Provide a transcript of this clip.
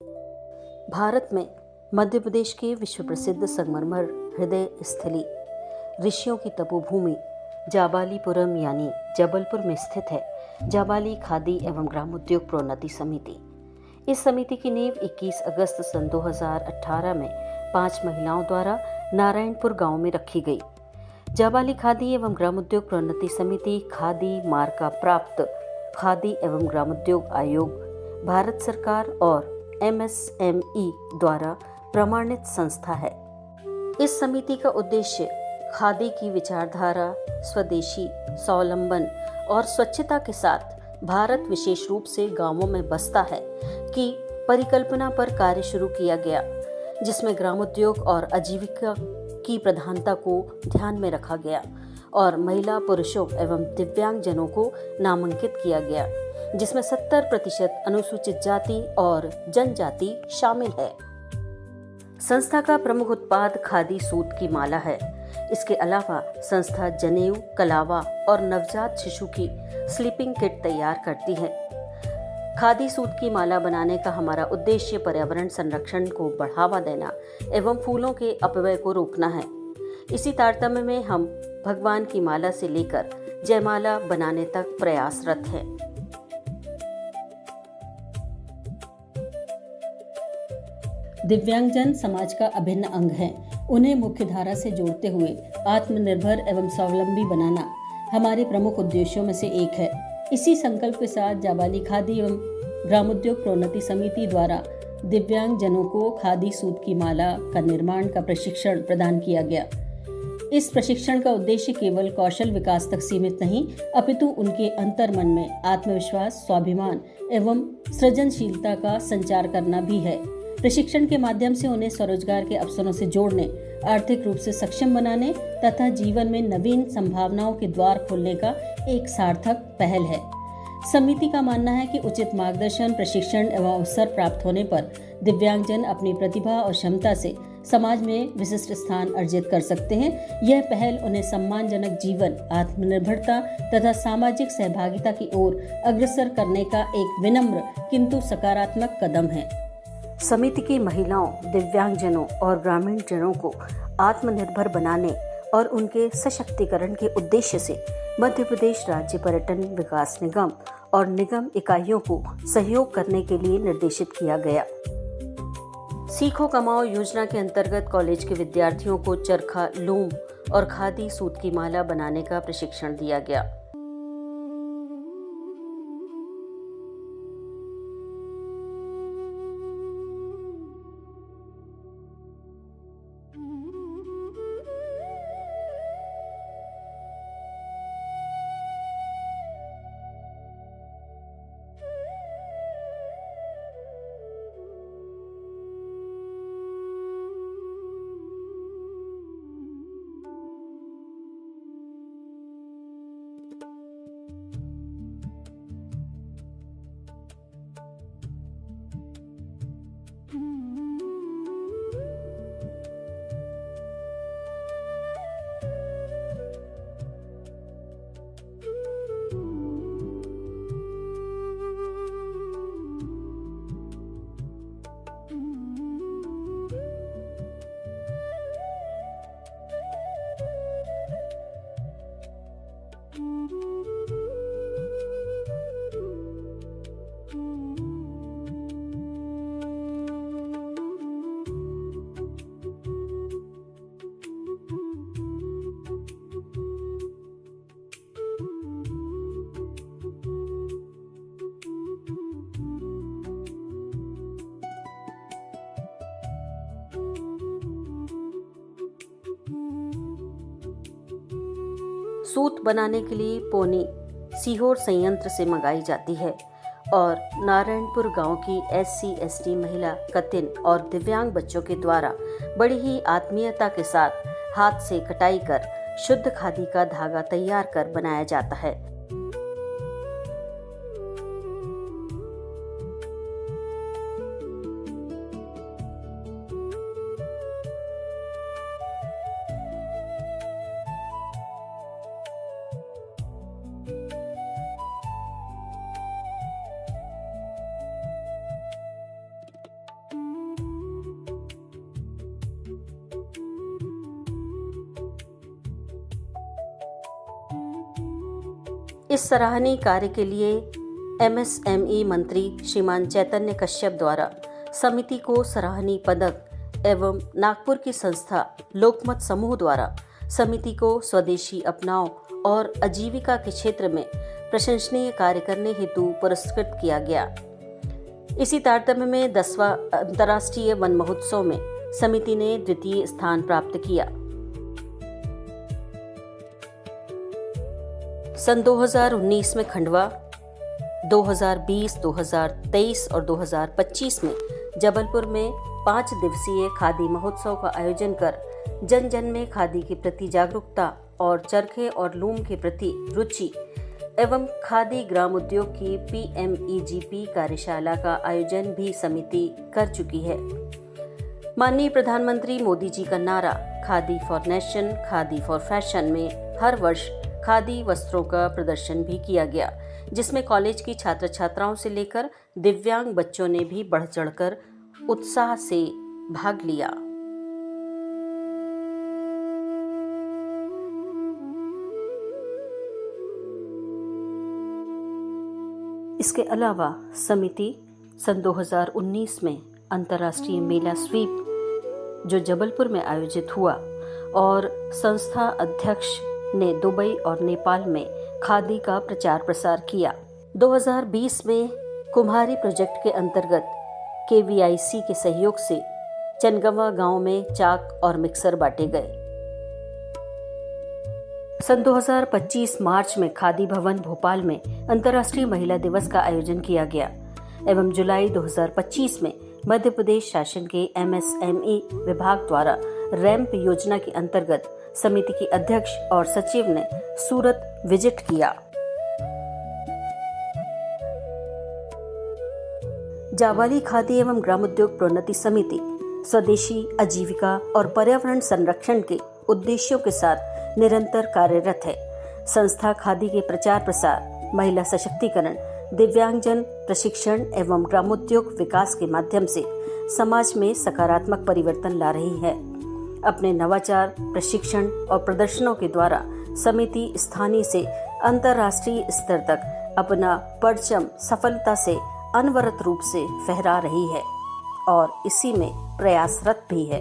भारत में मध्य प्रदेश के विश्व प्रसिद्ध संगमरमर हृदय स्थली ऋषियों की तपोभूमि जाबालीपुरम यानी जबलपुर में स्थित है जाबाली खादी एवं ग्रामोद्योग प्रोन्नति समिति। इस समिति की नींव 21 अगस्त सन 2018 में 5 महिलाओं द्वारा नारायणपुर गांव में रखी गई। जाबाली खादी एवं ग्रामोद्योग प्रोन्नति समिति खादी मार्का प्राप्त खादी एवं ग्रामोद्योग आयोग, भारत सरकार और MSME द्वारा प्रमाणित संस्था है। इस समिति का उद्देश्य खादी की विचारधारा, स्वदेशी, स्वावलंबन और स्वच्छता के साथ भारत विशेष रूप से गांवों में बसता है कि परिकल्पना पर कार्य शुरू किया गया, जिसमें ग्रामोद्योग और आजीविका की प्रधानता को ध्यान में रखा गया और महिला, पुरुषों एवं दिव्यांग जनों को नामांकित किया गया, जिसमें 70% अनुसूचित जाति और जनजाति शामिल है। संस्था का प्रमुख उत्पाद खादी सूत की माला है। इसके अलावा संस्था जनेऊ, कलावा और नवजात शिशु की स्लीपिंग किट तैयार करती है। खादी सूत की माला बनाने का हमारा उद्देश्य पर्यावरण संरक्षण को बढ़ावा देना एवं फूलों के अपव्यय को रोकना है। इसी तारतम्य में हम भगवान की माला से लेकर जयमाला बनाने तक प्रयासरत हैं। दिव्यांगजन समाज का अभिन्न अंग हैं। उन्हें मुख्यधारा से जोड़ते हुए आत्मनिर्भर एवं स्वावलंबी बनाना हमारे प्रमुख उद्देश्यों में से एक है। इसी संकल्प के साथ जाबाली खादी एवं ग्रामोद्योग प्रोन्नति समिति द्वारा दिव्यांगजनों को खादी सूत की माला का निर्माण का प्रशिक्षण प्रदान किया गया। इस प्रशिक्षण का उद्देश्य केवल कौशल विकास तक सीमित नहीं, अपितु उनके अंतर्मन में आत्मविश्वास, स्वाभिमान एवं सृजनशीलता का संचार करना भी है। प्रशिक्षण के माध्यम से उन्हें स्वरोजगार के अवसरों से जोड़ने, आर्थिक रूप से सक्षम बनाने तथा जीवन में नवीन संभावनाओं के द्वार खोलने का एक सार्थक पहल है। समिति का मानना है कि उचित मार्गदर्शन, प्रशिक्षण एवं अवसर प्राप्त होने पर दिव्यांगजन अपनी प्रतिभा और क्षमता से समाज में विशिष्ट स्थान अर्जित कर सकते हैं। यह पहल उन्हें सम्मानजनक जीवन, आत्मनिर्भरता तथा सामाजिक सहभागिता की ओर अग्रसर करने का एक विनम्र किंतु सकारात्मक कदम है। समिति की महिलाओं, दिव्यांगजनों और ग्रामीण जनों को आत्मनिर्भर बनाने और उनके सशक्तिकरण के उद्देश्य से मध्य प्रदेश राज्य पर्यटन विकास निगम और निगम इकाइयों को सहयोग करने के लिए निर्देशित किया गया। सीखो कमाओ योजना के अंतर्गत कॉलेज के विद्यार्थियों को चरखा, लूम और खादी सूत की माला बनाने का प्रशिक्षण दिया गया। सूत बनाने के लिए पोनी सीहोर संयंत्र से मंगाई जाती है और नारायणपुर गांव की SC/ST महिला, कतिन और दिव्यांग बच्चों के द्वारा बड़ी ही आत्मीयता के साथ हाथ से कटाई कर शुद्ध खादी का धागा तैयार कर बनाया जाता है। इस सराहनीय कार्य के लिए MSME मंत्री श्रीमान चैतन्य कश्यप द्वारा समिति को सराहनीय पदक एवं नागपुर की संस्था लोकमत समूह द्वारा समिति को स्वदेशी अपनाओ और आजीविका के क्षेत्र में प्रशंसनीय कार्य करने हेतु पुरस्कृत किया गया। इसी तारतम्य में 10वां अंतर्राष्ट्रीय वन महोत्सव में समिति ने द्वितीय स्थान प्राप्त किया। सन 2019 में खंडवा, 2020, 2023 और 2025 में जबलपुर में 5 दिवसीय खादी महोत्सव का आयोजन कर जन जन में खादी के प्रति जागरूकता और चरखे और लूम के प्रति रुचि एवं खादी ग्राम उद्योग की PMEGP कार्यशाला का आयोजन भी समिति कर चुकी है। माननीय प्रधानमंत्री मोदी जी का नारा khadi for nation, khadi for fashion में हर वर्ष खादी वस्त्रों का प्रदर्शन भी किया गया, जिसमें कॉलेज की छात्र छात्राओं से लेकर दिव्यांग बच्चों ने भी बढ़ चढ़कर उत्साह से भाग लिया। इसके अलावा समिति सन 2019 में अंतर्राष्ट्रीय मेला स्वीप जो जबलपुर में आयोजित हुआ और संस्था अध्यक्ष ने दुबई और नेपाल में खादी का प्रचार प्रसार किया। 2020 में कुम्हारी प्रोजेक्ट के अंतर्गत KVIC के सहयोग से चनगवा गांव में चाक और मिक्सर बांटे गए। सन 2025 मार्च में खादी भवन भोपाल में अंतर्राष्ट्रीय महिला दिवस का आयोजन किया गया एवं जुलाई 2025 में मध्य प्रदेश शासन के MSME विभाग द्वारा रैंप योजना के अंतर्गत समिति की अध्यक्ष और सचिव ने सूरत विजिट किया। जाबाली खादी एवं ग्रामोद्योग प्रोन्नति समिति स्वदेशी आजीविका और पर्यावरण संरक्षण के उद्देश्यों के साथ निरंतर कार्यरत है। संस्था खादी के प्रचार प्रसार, महिला सशक्तिकरण, दिव्यांगजन प्रशिक्षण एवं ग्रामोद्योग विकास के माध्यम से समाज में सकारात्मक परिवर्तन ला रही है। अपने नवाचार, प्रशिक्षण और प्रदर्शनों के द्वारा समिति स्थानीय से अंतर्राष्ट्रीय स्तर तक अपना परचम सफलता से अनवरत रूप से फहरा रही है और इसी में प्रयासरत भी है।